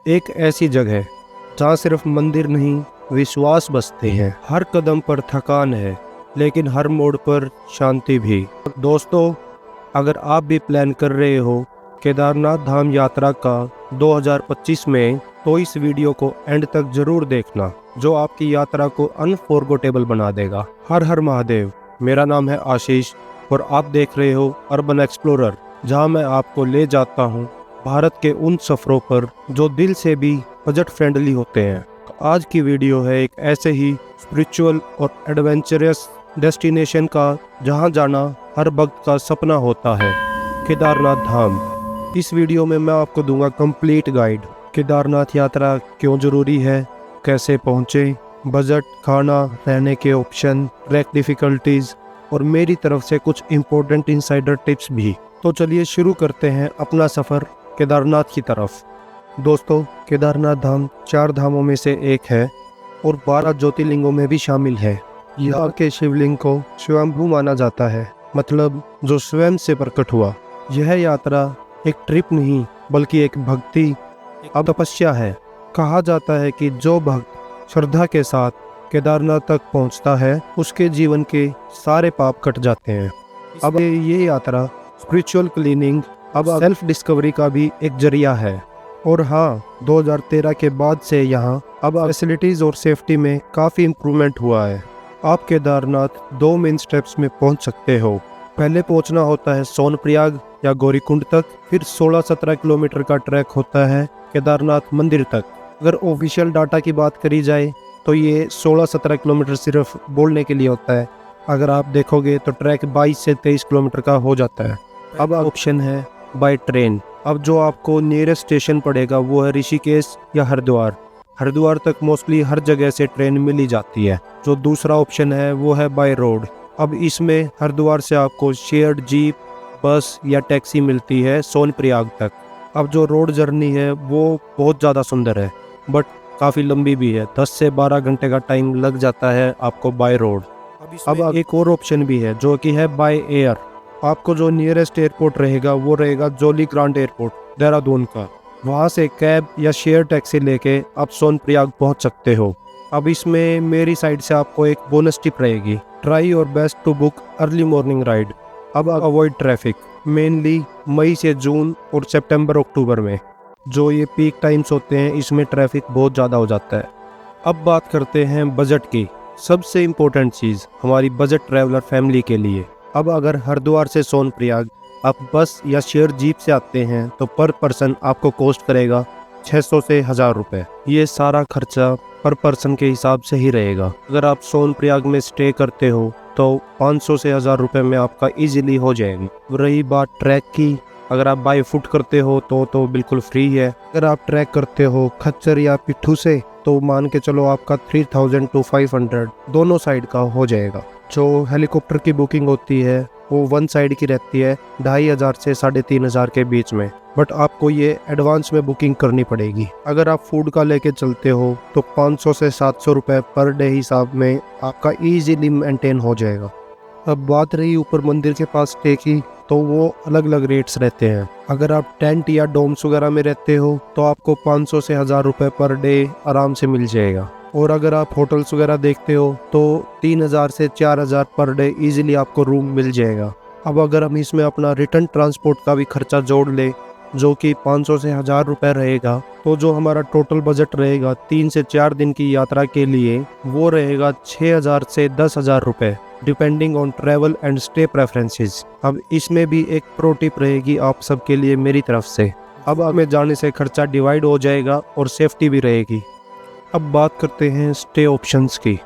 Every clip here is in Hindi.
एक ऐसी जगह जहाँ सिर्फ मंदिर नहीं, विश्वास बसते हैं। हर कदम पर थकान है, लेकिन हर मोड़ पर शांति भी। दोस्तों, अगर आप भी प्लान कर रहे हो केदारनाथ धाम यात्रा का 2025 में, तो इस वीडियो को एंड तक जरूर देखना, जो आपकी यात्रा को अनफॉरगेटेबल बना देगा। हर हर महादेव। मेरा नाम है आशीष और आप देख रहे हो अर्बन एक्सप्लोरर, जहां मैं आपको ले जाता हूं भारत के उन सफ़रों पर जो दिल से भी बजट फ्रेंडली होते हैं। तो आज की वीडियो है एक ऐसे ही स्पिरिचुअल और एडवेंचरस डेस्टिनेशन का, जहां जाना हर भक्त का सपना होता है, केदारनाथ धाम। इस वीडियो में मैं आपको दूंगा कंप्लीट गाइड। केदारनाथ यात्रा क्यों ज़रूरी है, कैसे पहुँचे, बजट, खाना, रहने के ऑप्शन, ट्रैक डिफ़िकल्टीज़ और मेरी तरफ से कुछ इम्पोर्टेंट इनसाइडर टिप्स भी। तो चलिए शुरू करते हैं अपना सफ़र केदारनाथ की तरफ। दोस्तों, केदारनाथ धाम 4 धामों में से एक है और 12 ज्योतिर्लिंगों में भी शामिल है। यहाँ के शिवलिंग को स्वयंभू माना जाता है, मतलब जो स्वयं से प्रकट हुआ। यह यात्रा एक ट्रिप नहीं, बल्कि एक भक्ति, एक तपस्या है। कहा जाता है कि जो भक्त श्रद्धा के साथ केदारनाथ तक पहुँचता है, उसके जीवन के सारे पाप कट जाते हैं। अब ये यात्रा स्पिरिचुअल क्लीनिंग, अब सेल्फ डिस्कवरी का भी एक जरिया है। और हाँ, 2013 के बाद से यहाँ अब फैसिलिटीज़ और सेफ्टी में काफ़ी इम्प्रूवमेंट हुआ है। आप केदारनाथ 2 मेन स्टेप्स में पहुँच सकते हो। पहले पहुँचना होता है सोनप्रयाग या गौरीकुंड तक, फिर 16-17 किलोमीटर का ट्रैक होता है केदारनाथ मंदिर तक। अगर ऑफिशियल डाटा की बात करी जाए तो ये 16-17 किलोमीटर सिर्फ बोलने के लिए होता है। अगर आप देखोगे तो ट्रैक 22 से 23 किलोमीटर का हो जाता है। अब ऑप्शन है बाय ट्रेन। अब जो आपको नियरेस्ट स्टेशन पड़ेगा वो है ऋषिकेश या हरिद्वार। हरिद्वार तक मोस्टली हर जगह से ट्रेन मिल ही जाती है। जो दूसरा ऑप्शन है वो है बाय रोड। अब इसमें हरिद्वार से आपको शेयर्ड जीप, बस या टैक्सी मिलती है सोनप्रयाग तक। अब जो रोड जर्नी है वो बहुत ज़्यादा सुंदर है, बट काफ़ी लंबी भी है। 10 से 12 घंटे का टाइम लग जाता है आपको बाय रोड। अब एक और ऑप्शन भी है जो कि है बाय एयर। आपको जो नियरेस्ट एयरपोर्ट रहेगा वो रहेगा जोली ग्रांट एयरपोर्ट, देहरादून का। वहाँ से कैब या शेयर टैक्सी लेके आप सोनप्रयाग पहुँच सकते हो। अब इसमें मेरी साइड से आपको एक बोनस टिप रहेगी, try your best to book early morning ride. अब अवॉइड ट्रैफिक, मेनली मई से जून और सितंबर अक्टूबर में, जो ये पीक टाइम्स होते हैं, इसमें ट्रैफिक बहुत ज़्यादा हो जाता है। अब बात करते हैं बजट की। सबसे इम्पोर्टेंट चीज़ हमारी बजट ट्रैवलर फैमिली के लिए। अब अगर हरिद्वार से सोनप्रयाग आप बस या शेयर जीप से आते हैं तो पर पर्सन आपको कॉस्ट करेगा 600 से 1000 रुपये। ये सारा खर्चा पर पर्सन के हिसाब से ही रहेगा। अगर आप सोनप्रयाग में स्टे करते हो तो 500 से 1000 रुपये में आपका इजीली हो जाएगी। रही बात ट्रैक की, अगर आप बाय फुट करते हो तो बिल्कुल फ्री है। अगर आप ट्रैक करते हो खच्चर या पिट्ठू से तो मान के चलो आपका 3000 to 500 दोनों साइड का हो जाएगा। जो हेलीकॉप्टर की बुकिंग होती है वो 1 साइड की रहती है 2500 से 3500 के बीच में, बट आपको ये एडवांस में बुकिंग करनी पड़ेगी। अगर आप फूड का लेके चलते हो तो 500 से 700 रुपये पर डे हिसाब में आपका ईजीली मेंटेन हो जाएगा। अब बात रही ऊपर मंदिर के पास स्टे की, तो वो अलग अलग रेट्स रहते हैं। अगर आप टेंट या डोम्स वगैरह में रहते हो तो आपको 500 से 1000 रुपये पर डे आराम से मिल जाएगा। और अगर आप होटल्स वगैरह देखते हो तो 3000 से 4000 पर डे इजीली आपको रूम मिल जाएगा। अब अगर हम इसमें अपना रिटर्न ट्रांसपोर्ट का भी खर्चा जोड़ ले, जो कि 500 से 1000 रुपये रहेगा, तो जो हमारा टोटल बजट रहेगा 3 से 4 दिन की यात्रा के लिए, वो रहेगा 6000 से 10,000 रुपये, depending on travel and stay preferences. अब इसमें भी एक प्रो टिप रहेगी आप सबके लिए मेरी तरफ से। अब हमें जाने से खर्चा डिवाइड हो जाएगा और सेफ्टी भी रहेगी। अब बात करते हैं स्टे ऑप्शंस की।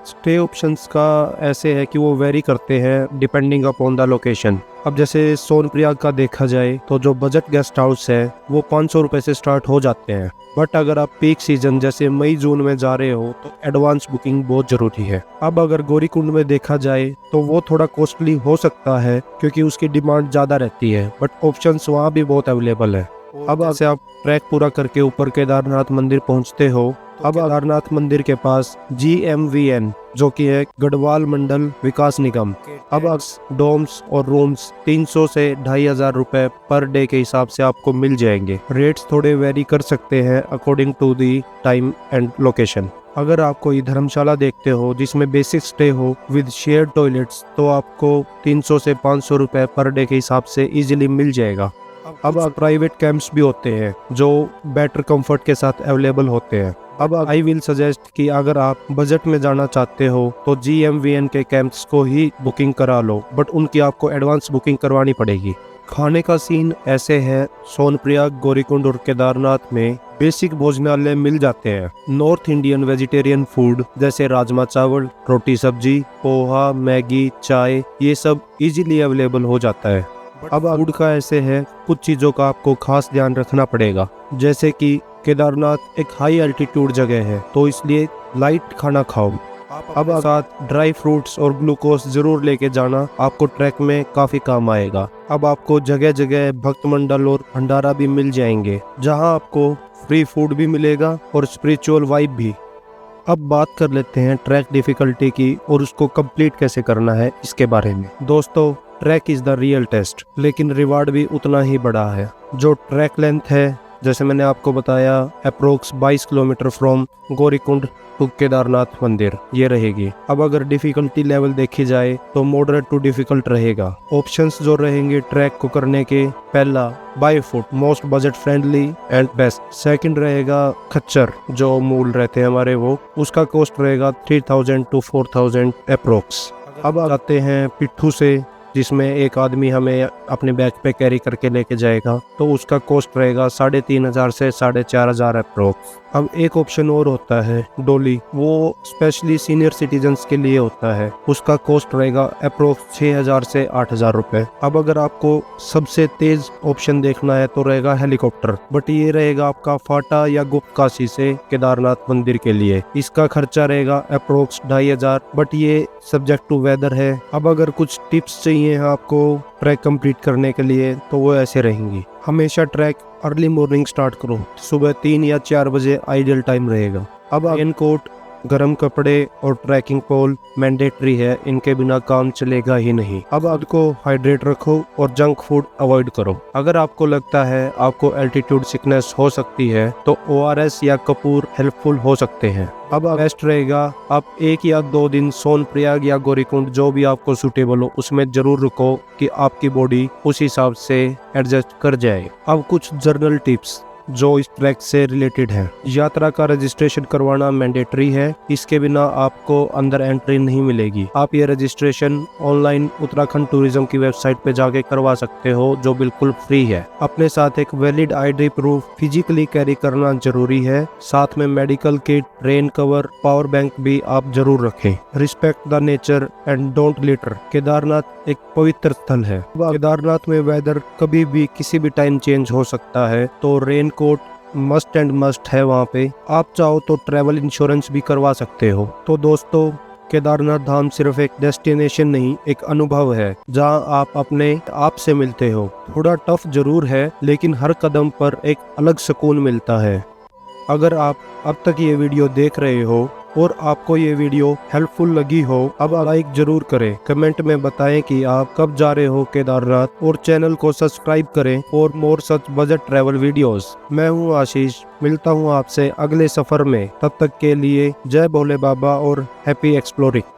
स्टे ऑप्शंस का ऐसे है कि वो वेरी करते हैं डिपेंडिंग अपॉन द लोकेशन। अब जैसे सोनप्रयाग का देखा जाए तो जो बजट गेस्ट हाउस है वो 500 रुपये से स्टार्ट हो जाते हैं, बट अगर आप पीक सीजन जैसे मई जून में जा रहे हो तो एडवांस बुकिंग बहुत ज़रूरी है। अब अगर गौरीकुंड में देखा जाए तो वो थोड़ा कॉस्टली हो सकता है क्योंकि उसकी डिमांड ज़्यादा रहती है, बट ऑप्शंस वहाँ भी बहुत अवेलेबल है। अब जैसे आप ट्रैक पूरा करके ऊपर केदारनाथ मंदिर पहुंचते हो, अब केदारनाथ मंदिर के पास GMVN जो कि है गढ़वाल मंडल विकास निगम, अब डोम्स और रूम्स 300 से 2500 रुपए पर डे के हिसाब से आपको मिल जाएंगे। रेट्स थोड़े वेरी कर सकते हैं according to the time and location. अगर आप कोई धर्मशाला देखते हो जिसमें बेसिक स्टे हो विद शेयर टॉयलेट्स तो आपको 300 से 500 रुपए पर डे के हिसाब से इजीली मिल जाएगा। अब प्राइवेट कैंप्स भी होते हैं जो बेटर कंफर्ट के साथ अवेलेबल होते हैं। अब आई विल सजेस्ट कि अगर आप बजट में जाना चाहते हो तो GMVN के कैंप्स को ही बुकिंग करा लो, बट उनकी आपको एडवांस बुकिंग करवानी पड़ेगी। खाने का सीन ऐसे है, सोनप्रयाग, गौरीकुंड और केदारनाथ में बेसिक भोजनालय मिल जाते हैं। नॉर्थ इंडियन वेजिटेरियन फूड जैसे राजमा चावल, रोटी सब्जी, पोहा, मैगी, चाय, ये सब इजीली अवेलेबल हो जाता है। अब फूड का ऐसे है, कुछ चीज़ों का आपको खास ध्यान रखना पड़ेगा, जैसे कि केदारनाथ एक हाई एल्टीट्यूड जगह है तो इसलिए लाइट खाना खाओ। अब साथ ड्राई फ्रूट्स और ग्लूकोज जरूर लेके जाना, आपको ट्रैक में काफ़ी काम आएगा। अब आपको जगह जगह भक्त मंडल और भंडारा भी मिल जाएंगे जहां आपको फ्री फूड भी मिलेगा और स्पिरिचुअल वाइब भी। अब बात कर लेते हैं ट्रैक डिफिकल्टी की और उसको कंप्लीट कैसे करना है इसके बारे में। दोस्तों, trek is the real test, लेकिन रिवार्ड भी उतना ही बड़ा है। जो ट्रैक लेंथ है, जैसे मैंने आपको बताया, approx 22 kilometre from Gaurikund to Kedarnath मंदिर ये रहेगी। अब अगर डिफिकल्टी लेवल देखी जाए तो मॉडरेट टू डिफिकल्ट रहेगा। ऑप्शंस जो रहेंगे ट्रैक को करने के, पहला by foot, most budget friendly and best. Second रहेगा खच्चर, जो मूल रहते हैं हमारे, वो उसका कॉस्ट रहेगा 3000 to 4000 अप्रोक्स। अब आते हैं पिट्ठू से, जिसमें एक आदमी हमें अपने बैग पे कैरी करके लेके जाएगा, तो उसका कॉस्ट रहेगा 3500 से 4500 अप्रोक्स। अब एक ऑप्शन और होता है डोली, वो स्पेशली सीनियर सिटीजन्स के लिए होता है, उसका कॉस्ट रहेगा अप्रोक्स 6000 से 8000 रुपए। अब अगर आपको सबसे तेज ऑप्शन देखना है तो रहेगा हेलीकॉप्टर, बट ये रहेगा आपका फाटा या गुप्त काशी से केदारनाथ मंदिर के लिए। इसका खर्चा रहेगा अप्रोक्स 2500, बट ये सब्जेक्ट टू वेदर है। अब अगर कुछ टिप्स चाहिए आपको ट्रैक कंप्लीट करने के लिए तो वो ऐसे रहेंगी। हमेशा ट्रैक अर्ली मॉर्निंग स्टार्ट करो, सुबह 3 या 4 बजे आइडियल टाइम रहेगा। अब रेनकोट, गर्म कपड़े और ट्रैकिंग पोल मैंडेटरी है, इनके बिना काम चलेगा ही नहीं। अब आपको हाइड्रेट रखो और जंक फूड अवॉइड करो। अगर आपको लगता है आपको एल्टीट्यूड सिकनेस हो सकती है तो ORS या कपूर हेल्पफुल हो सकते हैं। अब बेस्ट रहेगा आप 1 या 2 दिन सोनप्रयाग या गौरीकुंड, जो भी आपको सूटेबल हो, उसमें जरूर रुको कि आपकी बॉडी उस हिसाब से एडजस्ट कर जाए। अब कुछ जर्नल टिप्स जो इस ट्रैक से रिलेटेड है। यात्रा का रजिस्ट्रेशन करवाना मैंडेटरी है, इसके बिना आपको अंदर एंट्री नहीं मिलेगी। आप ये रजिस्ट्रेशन ऑनलाइन उत्तराखंड टूरिज्म की वेबसाइट पे जाके करवा सकते हो, जो बिल्कुल फ्री है। अपने साथ एक valid ID proof physically carry करना जरूरी है। साथ में medical kit, rain cover, power bank भी आप जरूर रखें। Respect the nature and don't litre. Kedarnath एक पवित्र स्थल है। केदारनाथ में वेदर कभी भी किसी भी टाइम चेंज हो सकता है, तो raincoat must and must है वहाँ पे। आप चाहो तो ट्रैवल इंश्योरेंस भी करवा सकते हो। तो दोस्तों, केदारनाथ धाम सिर्फ एक डेस्टिनेशन नहीं, एक अनुभव है जहां आप अपने आप से मिलते हो। थोड़ा टफ जरूर है, लेकिन हर कदम पर एक अलग सुकून मिलता है। अगर आप अब तक ये वीडियो देख रहे हो और आपको ये वीडियो हेल्पफुल लगी हो, अब लाइक जरूर करें, कमेंट में बताएं कि आप कब जा रहे हो केदारनाथ, और चैनल को सब्सक्राइब करें for more such budget travel videos. मैं हूं आशीष, मिलता हूं आपसे अगले सफर में। तब तक के लिए जय भोले बाबा और हैप्पी एक्सप्लोरिंग।